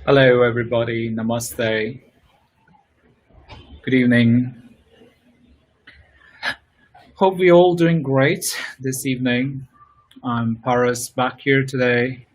Hello, everybody. Namaste. Good evening. Hope we're all doing great this evening. I'm Paras back here today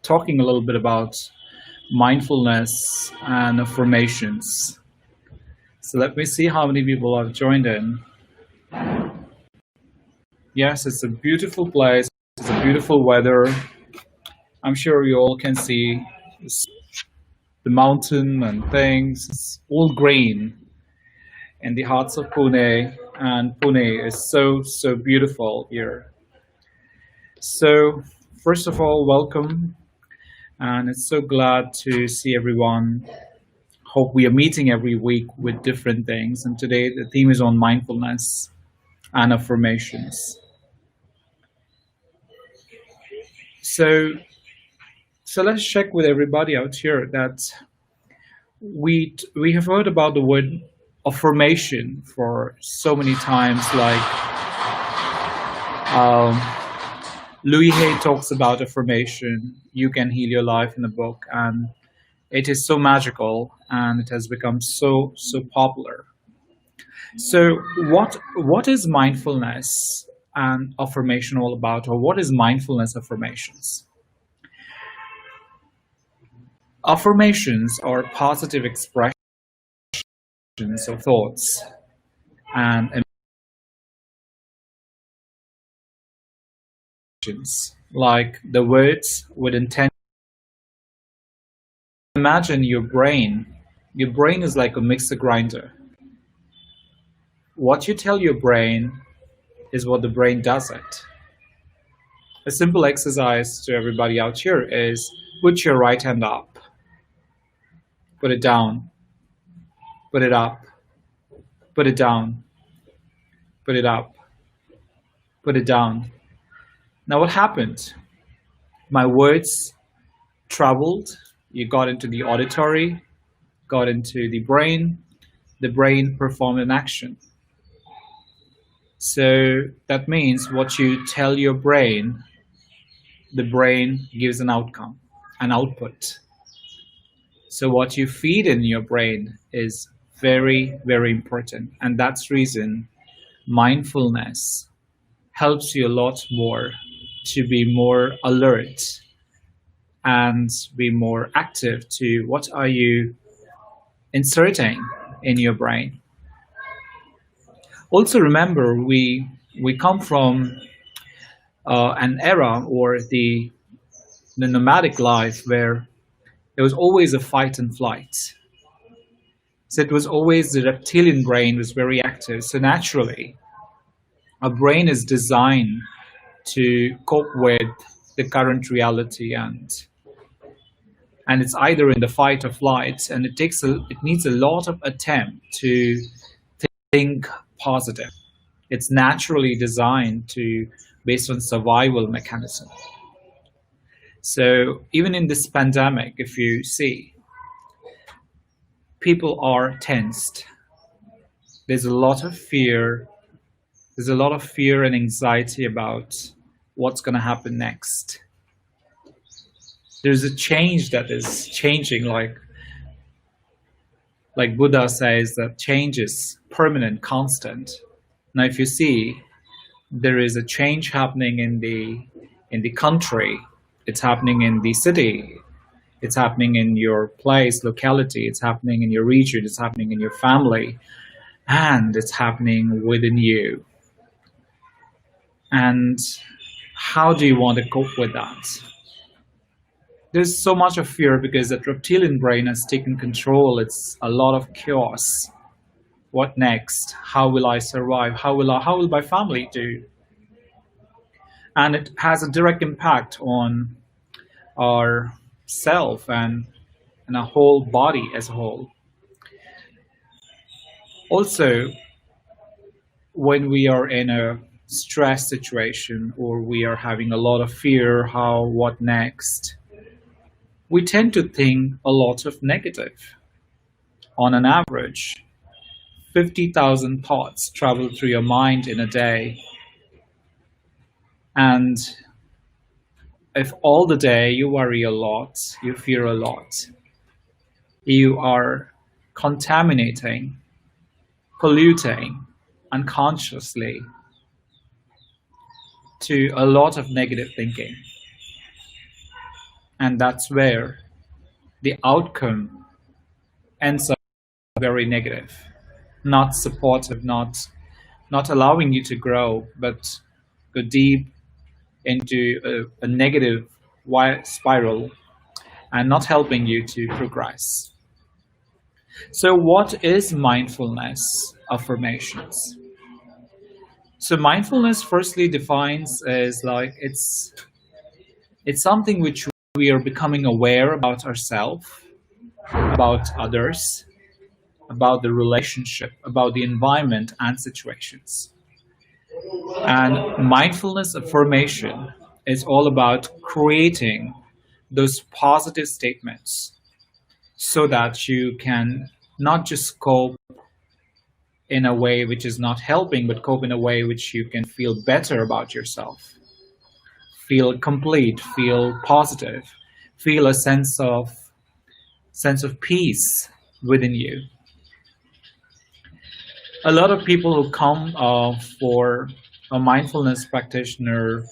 talking a little bit about mindfulness and affirmations. So let me see how many people have joined in. Yes, it's a beautiful place. It's a beautiful weather. I'm sure you all can see the mountain and things. It's all green in the hearts of Pune, and Pune is so beautiful here. So, first of all, welcome, and it's so glad to see everyone. Hope we are meeting every week with different things, and today the theme is on mindfulness and affirmations. So, so let's check with everybody out here that we have heard about the word affirmation for so many times, like Louis Hay talks about affirmation. You can heal your life in a book, and it is so magical, and it has become so popular. So, what is mindfulness and affirmation all about, or what is mindfulness affirmations? Affirmations are positive expressions of thoughts and emotions, like the words with intent. Imagine your brain. Your brain is like a mixer grinder. What you tell your brain is what the brain does it. A simple exercise to everybody out here is put your right hand up, put it down, put it up, put it down, put it up, put it down. Now what happened? My words traveled, you got into the auditory, got into the brain performed an action. So that means what you tell your brain, the brain gives an outcome, an output. So what you feed in your brain is very important. And that's the reason mindfulness helps you a lot more to be more alert and be more active to what are you inserting in your brain. Also remember, we come from an era or the nomadic life where there was always a fight and flight. So it was always the reptilian brain was very active. So naturally, our brain is designed to cope with the current reality, and it's either in the fight or flight, and it needs a lot of attempt to think positive. It's naturally designed to based on survival mechanism. So even in this pandemic, if you see, people are tensed. There's a lot of fear. There's a lot of fear and anxiety about what's going to happen next. There's a change that is changing, like Buddha says that change is permanent, constant. Now, if you see, there is a change happening in the country. It's happening in the city. It's happening in your place, locality. It's happening in your region. It's happening in your family. And it's happening within you. And how do you want to cope with that? There's so much of fear because that reptilian brain has taken control. It's a lot of chaos. What next? How will I survive? How will my family do? And it has a direct impact on our self and our whole body as a whole. Also, when we are in a stress situation or we are having a lot of fear, what next? We tend to think a lot of negative. On an average, 50,000 thoughts travel through your mind in a day. And if all the day you worry a lot, you fear a lot, you are contaminating, polluting unconsciously to a lot of negative thinking. And that's where the outcome ends up very negative, not supportive, not allowing you to grow, but go deep into a negative spiral and not helping you to progress. So, what is mindfulness affirmations? So, mindfulness firstly defines as like it's something which we are becoming aware about ourselves, about others, about the relationship, about the environment and situations. And mindfulness affirmation is all about creating those positive statements so that you can not just cope in a way which is not helping, but cope in a way which you can feel better about yourself, feel complete, feel positive, feel a sense of peace within you. A lot of people who come for a mindfulness practitioner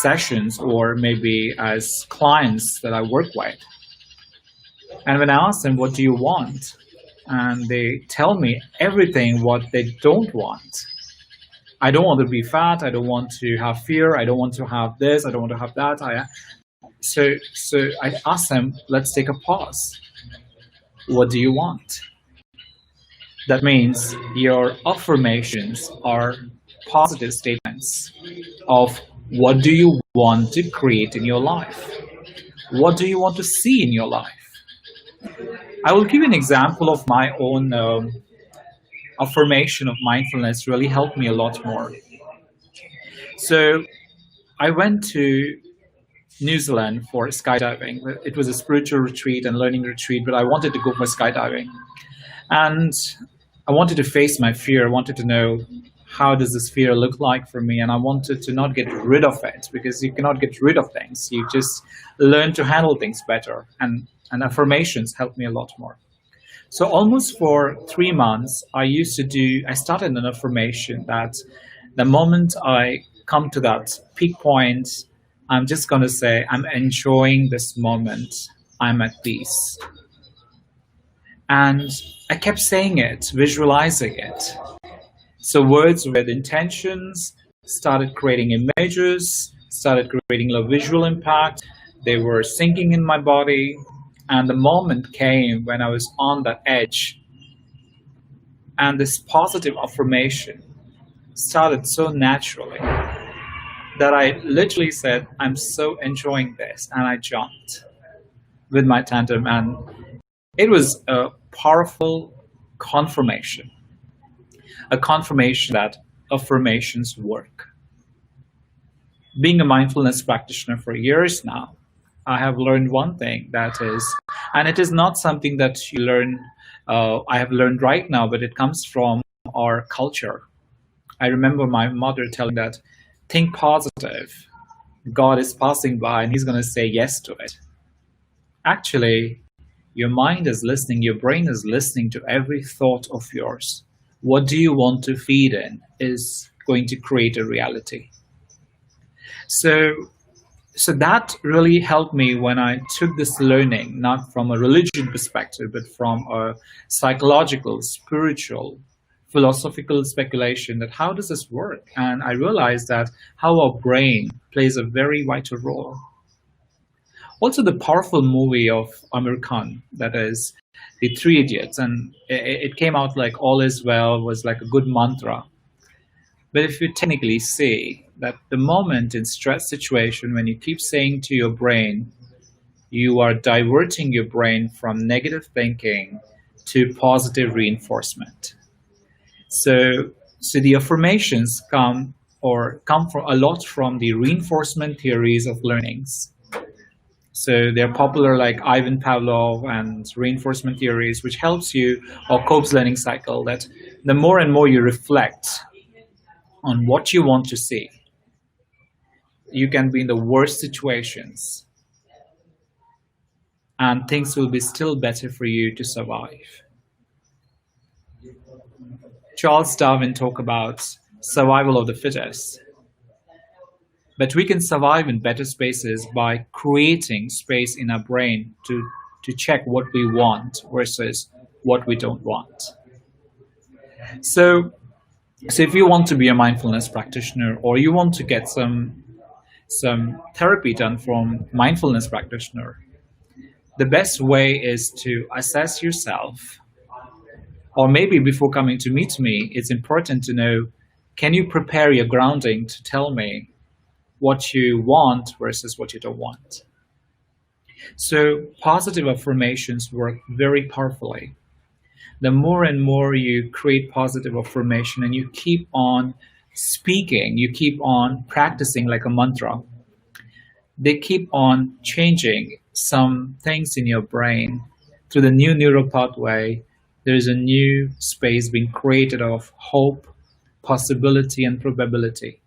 sessions or maybe as clients that I work with, and when I ask them, what do you want? And they tell me everything what they don't want. I don't want to be fat. I don't want to have fear. I don't want to have this. I don't want to have that. So I ask them, let's take a pause. What do you want? That means your affirmations are positive statements of what do you want to create in your life? What do you want to see in your life? I will give you an example of my own affirmation of mindfulness really helped me a lot more. So I went to New Zealand for skydiving. It was a spiritual retreat and learning retreat, but I wanted to go for skydiving. And I wanted to face my fear. I wanted to know how does this fear look like for me? And I wanted to not get rid of it because you cannot get rid of things. You just learn to handle things better. And affirmations helped me a lot more. So almost for 3 months, I started an affirmation that the moment I come to that peak point, I'm just going to say, I'm enjoying this moment. I'm at peace. And I kept saying it, visualizing it. So words with intentions started creating images, started creating a visual impact. They were sinking in my body. And the moment came when I was on that edge. And this positive affirmation started so naturally that I literally said, I'm so enjoying this. And I jumped with my tandem. And it was a powerful confirmation, a confirmation that affirmations work. Being a mindfulness practitioner for years now, I have learned one thing that is, and it is not something that you learn, I have learned right now, but it comes from our culture. I remember my mother telling that, think positive. God is passing by and he's going to say yes to it. Actually, your mind is listening, your brain is listening to every thought of yours. What do you want to feed in is going to create a reality. So that really helped me when I took this learning, not from a religion perspective, but from a psychological, spiritual, philosophical speculation that how does this work? And I realized that how our brain plays a very vital role. Also, the powerful movie of Amir Khan, that is The Three Idiots, and it came out like all is well, was like a good mantra. But if you technically see that the moment in stress situation, when you keep saying to your brain, you are diverting your brain from negative thinking to positive reinforcement. So the affirmations come from a lot from the reinforcement theories of learnings. So they're popular like Ivan Pavlov and reinforcement theories, which helps you, or Cope's learning cycle, that the more and more you reflect on what you want to see, You can be in the worst situations and things will be still better for you to survive. Charles Darwin talked about survival of the fittest, but we can survive in better spaces by creating space in our brain to check what we want versus what we don't want. So, so if you want to be a mindfulness practitioner or you want to get some therapy done from mindfulness practitioner, the best way is to assess yourself. Or maybe before coming to meet me, it's important to know, can you prepare your grounding to tell me what you want versus what you don't want? So positive affirmations work very powerfully. The more and more you create positive affirmation and you keep on speaking, you keep on practicing like a mantra, they keep on changing some things in your brain through the new neural pathway. There's a new space being created of hope, possibility, and probability.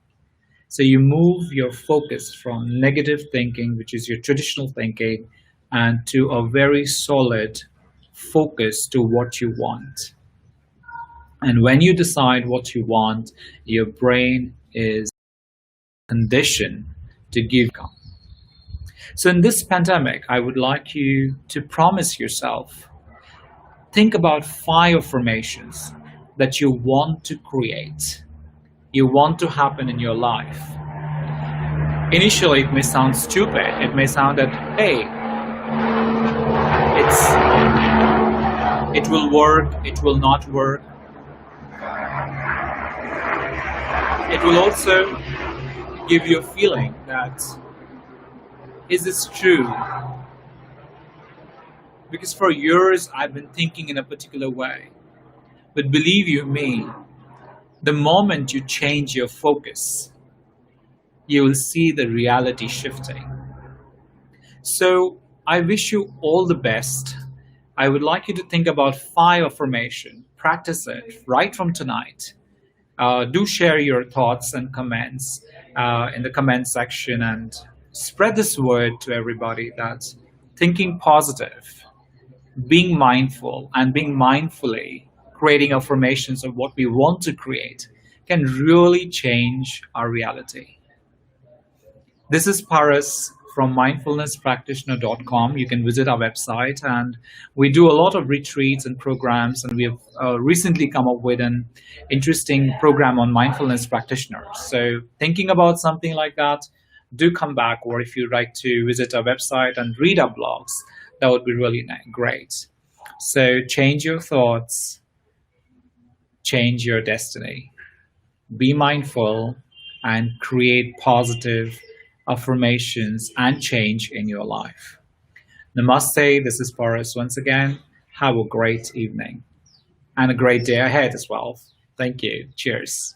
So you move your focus from negative thinking, which is your traditional thinking, and to a very solid focus to what you want. And when you decide what you want, your brain is conditioned to give. So in this pandemic, I would like you to promise yourself, think about 5 affirmations that you want to create, you want to happen in your life. Initially, it may sound stupid. It may sound that, hey, it will work, it will not work. It will also give you a feeling that, is this true? Because for years I've been thinking in a particular way. But believe you me, the moment you change your focus, you will see the reality shifting. So I wish you all the best. I would like you to think about 5 affirmations. Practice it right from tonight. Do share your thoughts and comments in the comment section and spread this word to everybody that thinking positive, being mindful, and being mindfully creating affirmations of what we want to create can really change our reality. This is Paras from mindfulnesspractitioner.com. You can visit our website, and we do a lot of retreats and programs, and we have recently come up with an interesting program on mindfulness practitioners. So thinking about something like that, do come back, or if you'd like to visit our website and read our blogs, that would be really great. So change your thoughts, change your destiny. Be mindful and create positive affirmations and change in your life. Namaste. This is Paras once again. Have a great evening and a great day ahead as well. Thank you. Cheers.